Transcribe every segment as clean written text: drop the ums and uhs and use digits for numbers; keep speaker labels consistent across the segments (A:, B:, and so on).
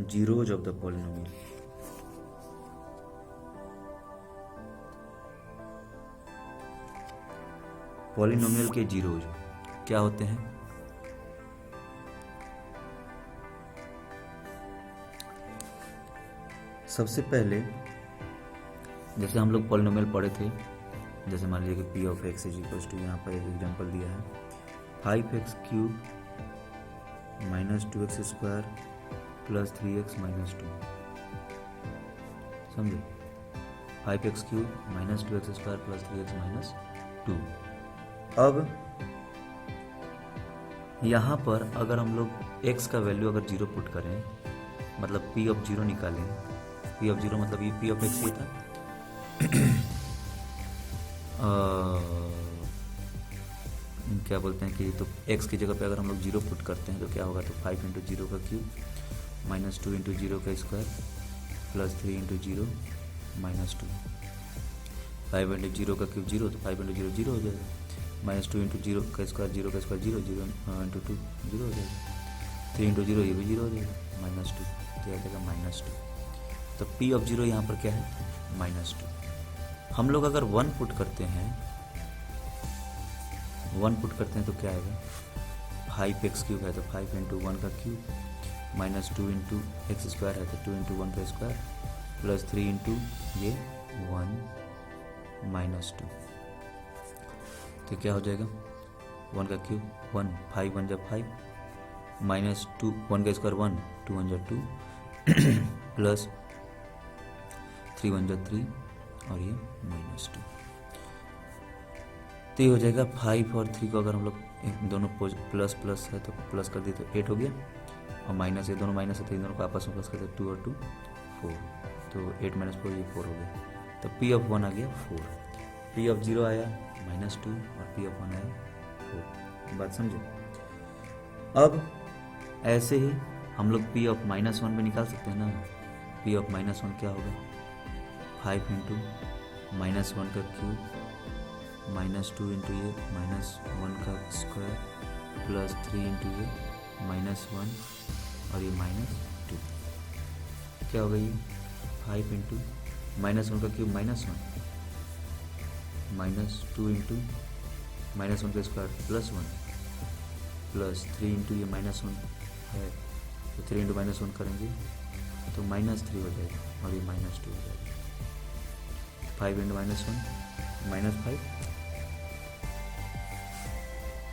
A: Zeros of the polynomial. Polynomial के zeros क्या होते हैं? सबसे पहले जैसे हम लोग पॉलिनोमियल पढ़े थे, जैसे मान लीजिए कि P of X is equal to, यहाँ पर एक एग्जांपल दिया है 5x cube minus 2x square plus 3x minus 2। समझे? 5x cube minus 2x square plus 3x minus 2। अब यहाँ पर अगर हम लोग x का वैल्यू अगर जीरो पुट करें, मतलब p ऑफ जीरो निकालें, p ऑफ जीरो मतलब ये p ऑफ x ये था क्या बोलते हैं कि तो x की जगह पे अगर हम लोग जीरो पुट करते हैं तो क्या होगा, तो 5 इंटू जीरो का क्यूब माइनस 2 इंटू जीरो का square plus 3 into zero minus 2। 5 into zero का क्यूब जीरो, तो 5 इंटू जीरो जीरो हो जाएगा, माइनस 2 इंटू जीरो का square zero zero into 2 zero हो जाएगा, 3 इंटू जीरो ये भी जीरो हो जाएगा, माइनस 2, तो आ जाएगा माइनस 2। तो p ऑफ जीरो यहाँ पर क्या है, माइनस 2। हम लोग अगर 1 पुट करते हैं, 1 पुट करते हैं तो क्या आएगा, 5x क्यूब है तो 5 इंटू 1 का cube minus 2 into x square है तो 2 इंटू 1 का स्क्वायर प्लस 3 इंटू ये 1 माइनस 2। तो क्या हो जाएगा, 1 का क्यूब 1, 5 1 जब 5 माइनस 2, 1 का स्क्वायर 1, 2 1 जब 2 प्लस 3 1 जब 3 और ये माइनस 2। तो ये हो जाएगा 5 और 3 को अगर हम लोग दोनों प्लस प्लस है तो प्लस कर दिए तो 8 हो गया, और माइनस ये दोनों माइनस है तो इन दोनों को आपस में प्लस कर दिया 2 और 2 4, तो 8 माइनस 4 ये 4 हो गया। तो p ऑफ 1 आ गया 4, p ऑफ 0 आया माइनस 2 और p ऑफ 1 आया 4। बात समझे? अब ऐसे ही हम लोग p ऑफ माइनस 1 भी निकाल सकते हैं ना। p ऑफ माइनस 1 क्या होगा, 5 इंटू माइनस 1 का क्यूब माइनस 2 इंटू ये माइनस 1 का स्क्वायर प्लस 3 इंटू ये माइनस 1 और ये माइनस 2। क्या होगा ये, 5 इंटू माइनस 1 का cube minus 1 minus 2 into minus 1 का स्क्वायर प्लस 1 प्लस 3 इंटू ये माइनस 1 है तो 3 इंटू माइनस 1 करेंगे तो माइनस 3 हो जाएगा और ये माइनस 2 हो जाएगा। 5 इंटू माइनस 1 माइनस 5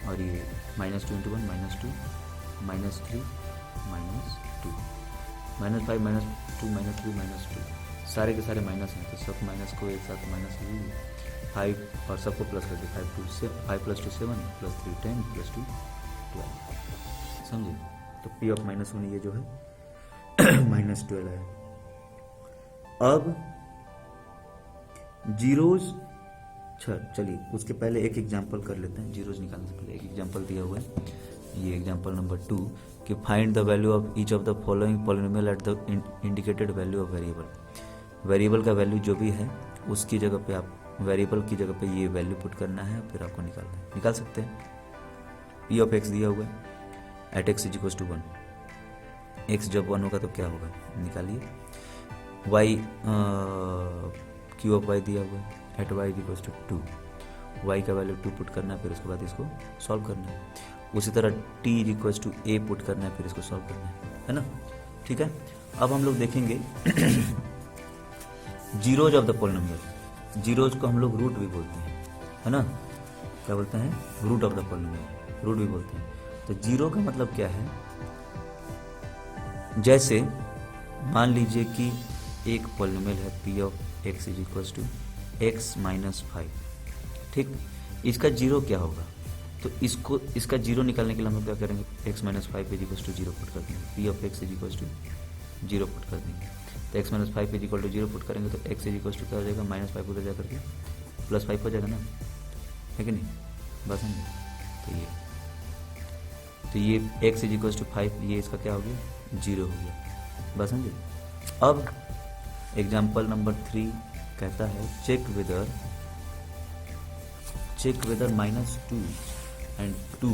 A: और ये minus 2 into 1 minus 2 minus 3 minus 2 minus 5 minus 2 minus 3 minus 2, सारे के सारे माइनस हैं तो सब माइनस को एक साथ माइनस लीजिए 5 और सबको प्लस कर दिए 5 प्लस 2 7 प्लस 3 10 प्लस 2 12। समझे? तो p ऑफ माइनस 1 ये जो है माइनस 12 है। अब जीरोज, चलिए उसके पहले एक एग्जांपल कर लेते हैं। जीरोज निकालने से पहले एक एग्जांपल दिया हुआ है, ये एग्जांपल नंबर 2 कि find the value of each of the following polynomial at the indicated value of variable. Variable का वैल्यू जो भी है उसकी जगह पे आप वेरिएबल की जगह पे ये वैल्यू पुट करना है, फिर आपको निकालना है। निकाल सकते हैं। पी ऑफ एक्स दिया हुआ है at X is equal to 1, X जब 1 होगा तो क्या होगा, निकालिए। वाई क्यू ऑफ वाई दिया हुआ है at Y is equal to 2, Y का वैल्यू 2 पुट करना है, फिर उसके बाद इसको सॉल्व करना है। उसी तरह t is equal to A put करना है, फिर इसको सॉल्व करना है ना। ठीक है, अब हम लोग देखेंगे zeros of the polynomial. Zeros को हम लोग रूट भी बोलते हैं, है ना। क्या बोलते हैं, root of the polynomial, root भी बोलते हैं। तो जीरो का मतलब क्या है, जैसे मान लीजिए कि एक पॉलिनोमियल है P of X is equal to X minus 5, ठीक। इसका जीरो क्या होगा, तो इसका जीरो निकालने के लिए हम लोग क्या करेंगे, X minus 5 is equal to zero put कर देंगे, P of X is equal to zero put कर देंगे। तो X minus 5 is equal to zero put करेंगे तो एक्स इज इक्वल टू क्या हो जाएगा, माइनस 5 उधर जा करके प्लस 5 हो जाएगा ना, है कि नहीं, बस समझे। तो ये एक्स इज इक्वल टू 5, ये इसका क्या हो गया, जीरो हो गया, बस समझे। अब एग्जाम्पल नंबर 3 कहता है check whether minus 2 and 2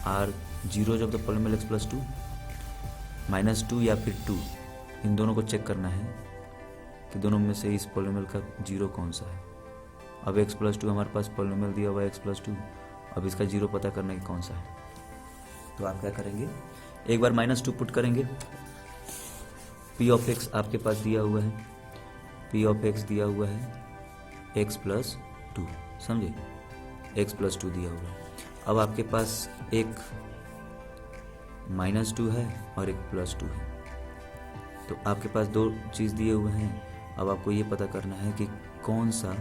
A: are zeros of the polynomial X plus 2। -2 या फिर 2, इन दोनों को चेक करना है कि दोनों में से इस पॉलिनोमियल का जीरो कौन सा है। अब x+2 हमारे पास पॉलिनोमियल दिया हुआ है x+2, अब इसका जीरो पता करना है कि कौन सा है। तो आप क्या करेंगे, एक बार -2 पुट करेंगे, p ऑफ x आपके पास दिया हुआ है, p ऑफ x दिया हुआ है x+2, समझे, x+2 दिया हुआ है। अब आपके पास एक -2 है और एक +2 है, तो आपके पास दो चीज़ दिए हुए हैं। अब आपको ये पता करना है कि कौन सा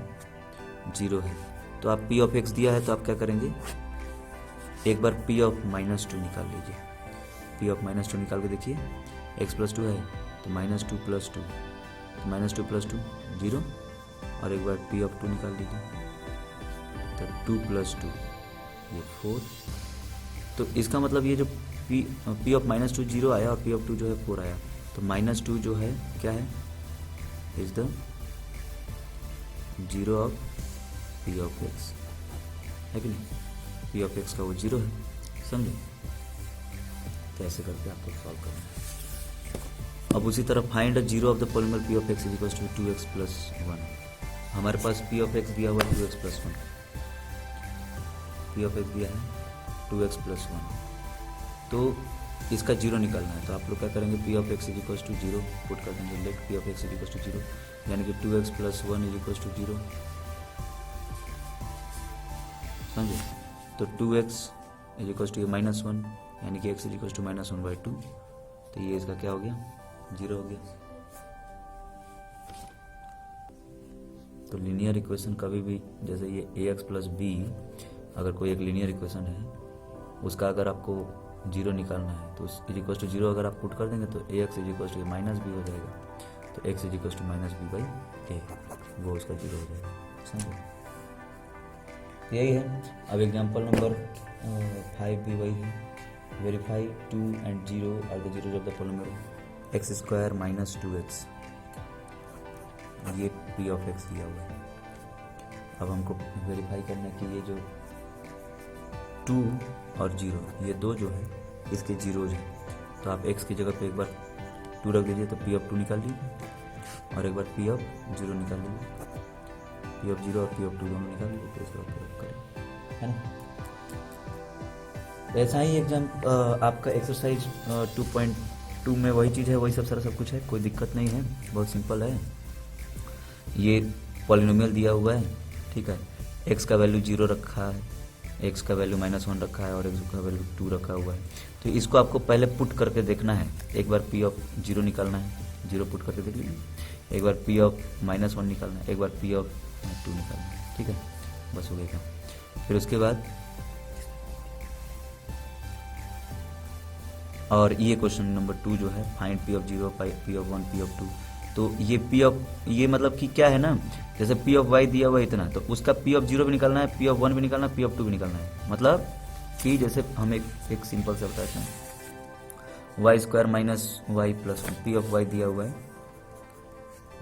A: जीरो है। तो आप p ऑफ x दिया है तो आप क्या करेंगे, एक बार p ऑफ -2 निकाल लीजिए। p ऑफ -2 निकाल के देखिए, x+2 है तो -2 + 2, तो -2 + 2 0, और एक बार p ऑफ 2 निकाल लीजिए तो 2 + 2 ये 4। तो इसका मतलब ये जो p ऑफ -2 0 आया और p ऑफ 2 जो है 4 आया, तो -2 जो है क्या है, is the zero of p of x, है कि नहीं, p ऑफ x का वो जीरो है, समझे। तो ऐसे करके आपको सॉल्व करना है। अब उसी तरह find the zero of the polynomial p of x = 2x + 1। हमारे पास p ऑफ x दिया हुआ है 2x + 1, p ऑफ x दिया है 2x + 1, तो इसका जीरो निकालना है। तो आप लोग क्या करेंगे, p ऑफ x = 0 पुट कर देंगे, लेट p ऑफ x = 0, यानी कि 2x + 1 = 0, समझे। तो 2x = -1, यानी कि x = -1/2, तो ये इसका क्या हो गया, 0 हो गया। तो लीनियर इक्वेशन कभी भी, जैसे ये ax + b, अगर कोई एक लीनियर इक्वेशन है, उसका अगर आपको जीरो निकालना है तो = 0 अगर आप पुट कर देंगे तो ax = -b हो जाएगा, तो x = -b/a, वो उसका जीरो हो जाएगा, समझे। यही है। अब एग्जाम्पल नंबर 5 भी वही है, verify 2 and 0 are the zeros of the polynomial x² - 2x, ये p ऑफ x दिया हुआ है। अब हमको वेरीफाई करना है कि ये जो 2 और 0 ये दो जो है इसके जीरोज हैं, तो आप x की जगह पे एक बार 2 रख दीजिए, तो p ऑफ 2 निकाल लीजिए, और एक बार p ऑफ 0 निकाल लीजिए, p ऑफ 0 और p ऑफ 2 दोनों निकाल लीजिए, तो इसका प्रयोग करें, है ना। ऐसा ही एग्जाम आपका एक्सरसाइज 2.2 में वही चीज़ है, वही सब कुछ है, कोई दिक्कत नहीं है, बहुत सिंपल है। ये पॉलिनोमियल दिया हुआ है, ठीक है, x का वैल्यू 0 रखा है, x का वैल्यू -1 रखा है और x का वैल्यू 2 रखा हुआ है। तो इसको आपको पहले पुट करके देखना है, एक बार p ऑफ 0 निकालना है, 0 पुट करके देख लीजिए, एक बार p ऑफ -1 निकालना है, एक बार p ऑफ 2 निकालना है, ठीक है, बस हो गया। फिर उसके बाद और ये क्वेश्चन नंबर 2 जो है, find p of 0, p of 1, p of 2। तो ये p ऑफ, ये मतलब कि क्या है ना, जैसे p ऑफ y दिया हुआ है इतना, तो उसका p ऑफ 0 भी निकालना है, p ऑफ 1 भी निकालना है, p ऑफ 2 भी निकालना है। मतलब कि जैसे हम एक सिंपल से बताते हैं, y² - y + 1, p of y दिया हुआ है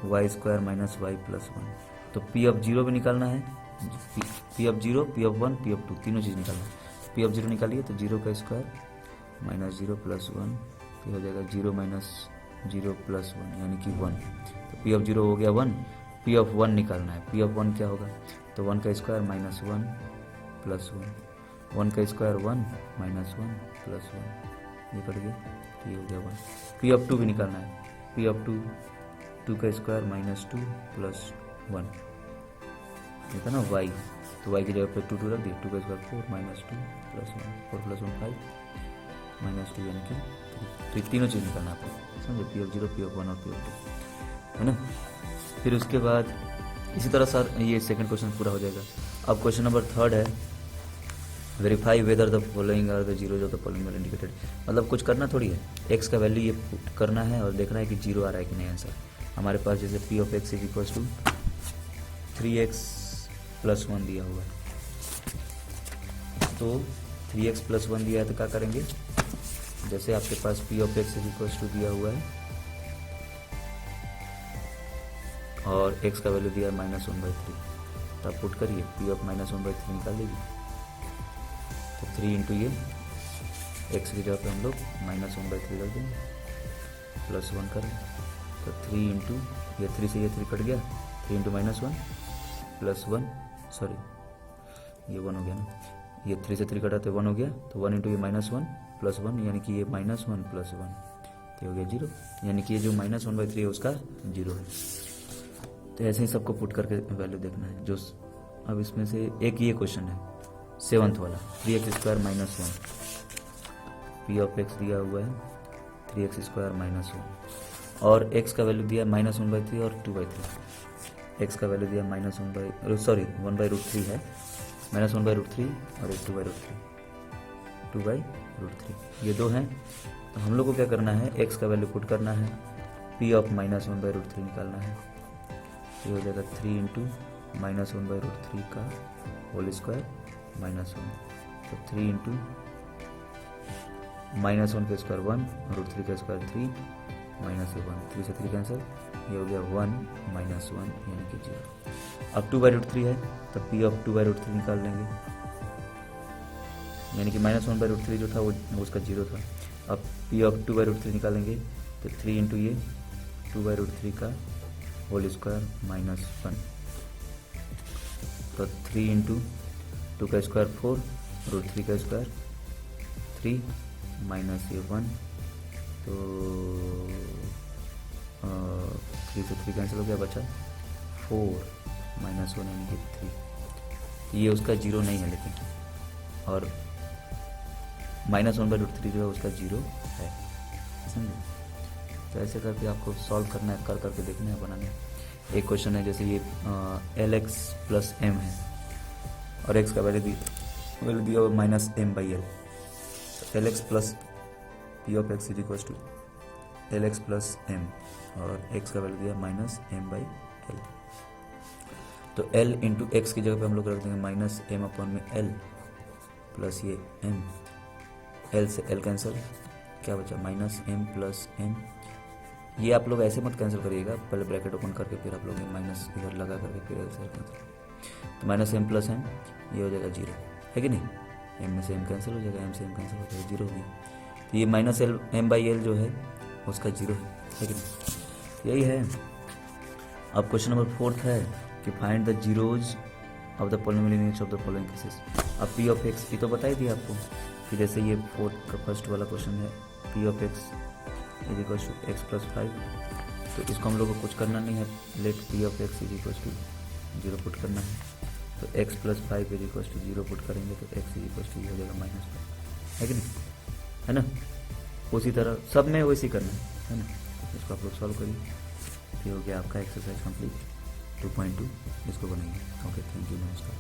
A: y² - y + 1, तो p ऑफ 0 भी निकालना है, p of 0, p of 1, p of 2, तीनों चीज़ निकालना है। p ऑफ 0 निकालिए तो 0 का स्क्वायर -0 + 1, फिर हो जाएगा 0 - 0 + 1, यानी कि 1। तो p ऑफ 0 हो गया 1, p ऑफ 1 निकालना है, p ऑफ 1 क्या होगा, तो 1 का स्क्वायर -1 + 1, 1 का स्क्वायर 1 - 1 + 1, ये कट गया, तो ये हो गया 1। p ऑफ 2 भी निकालना है, p ऑफ 2, 2 का स्क्वायर -2 + 1, ये था ना y, तो y की जगह पे 2 रख दिए, 2 का स्क्वायर 4 - 2 + 1, 4 + 1 5 -2, यानी कि 3। तो ये तीनों चीज़ निकालना आपको, समझे, p ऑफ 0, p ऑफ 1 और p ऑफ 2, है ना। फिर उसके बाद इसी तरह सर ये सेकंड क्वेश्चन पूरा हो जाएगा। अब क्वेश्चन नंबर 3 है, verify whether the following are the zeros of the polynomial indicated. मतलब कुछ करना थोड़ी है, x का वैल्यू ये पुट करना है और देखना है कि 0 आ रहा है कि नहीं आंसर। हमारे पास जैसे p ऑफ x = 3x + 1 दिया हुआ है, तो 3x + 1 दिया है तो क्या करेंगे, जैसे आपके पास p ऑफ x = दिया हुआ है और x का वैल्यू दिया है -1/3, तो आप पुट करिए, p ऑफ -1/3 निकाल लीजिए, तो 3 × ये x की जगह पे हम लोग -1/3 रख देंगे, प्लस 1 करें तो 3 इंटू ये 3 से ये 3 कट गया, 3 इंटू माइनस 1 प्लस 1, सॉरी ये 1 हो गया ना, ये 3 से 3 कटा तो 1 हो गया, तो 1 इंटू ये माइनस 1 प्लस 1 यानी कि ये माइनस 1 प्लस 1 तो हो गया 0, यानी कि ये जो -1/3 है उसका 0 है। तो ऐसे ही सबको पुट करके वैल्यू देखना है। जो अब इसमें से एक ये क्वेश्चन है 7th वाला 3x² - 1 पी ऑफ एक्स दिया हुआ है 3x² - 1 और x का वैल्यू दिया -1/3 और 2/3, x का वैल्यू दिया -1/3 है, -1/3 और एक 2/3 ये दो हैं। तो हम लोग को क्या करना है, x का वैल्यू पुट करना है, p ऑफ -1/3 निकालना है। ये हो जाएगा 3 इंटू -1/3 का होल स्क्वायर -1, तो 3 इंटू -1 का स्क्वायर 1 √3 का स्क्वायर 3 माइनस ये 1, 3 से 3 कैंसिल, ये हो गया 1 - 1 यानी कि 0। अब 2/3 है तो p ऑफ 2/3 निकाल लेंगे, यानी कि -1/3 जो था वो उसका 0 था। अब p ऑफ 2/3 निकालेंगे तो 3 इंटू ये 2/3 का होल स्क्वायर -1, तो 3 इंटू 2 का स्क्वायर 4 √3 का स्क्वायर 3 माइनस ये 1, तो 3 से 3 कैंसिल हो गया, बचा 4 - 1 यानी कि 3। ये उसका 0 नहीं है लेकिन, और -1/3 जो है उसका 0 है, समझे। तो ऐसे करके आपको सॉल्व करना है, कर करके देखना है, बनाना है। एक क्वेश्चन है जैसे ये LX + M है और x का वैल्यू दिया हुआ -m/l, तो LX plus P of x = LX + M और x का वैल्यू दिया -m/l, तो l इंटू एक्स की जगह पे हम लोग रख देंगे -m/l प्लस ये m, l से l कैंसिल, क्या बचा -m + m। ये आप लोग ऐसे मत कैंसिल करिएगा, पहले ब्रैकेट ओपन करके फिर आप लोग माइनस इधर लगा करके फिर ऐसे कैंसिल, तो -m + m ये हो जाएगा 0, है कि नहीं, m में से m कैंसिल हो जाएगा, m से m कैंसिल हो जाएगा 0 भी, तो ये -m/l जो है उसका 0 है कि नहीं, यही है। अब क्वेश्चन नंबर 4 है कि find the zeros of the polynomial units of the following cases. अब p ऑफ x ये तो बता ही दिया आपको, कि जैसे ये 4 का फर्स्ट वाला क्वेश्चन है p ऑफ x = x + 5, तो इसको हम लोग को कुछ करना नहीं है, let p of x = 0 put करना है, तो x + 5 = 0 पुट करेंगे तो x हो जाएगा -5, है कि नहीं, है ना। उसी तरह सब में वैसे करना है ना। इसको आप लोग सॉल्व करिए, फिर हो गया आपका एक्सरसाइज कंप्लीट 2.2, इसको बनाइए। ओके, थैंक यू, नमस्कार।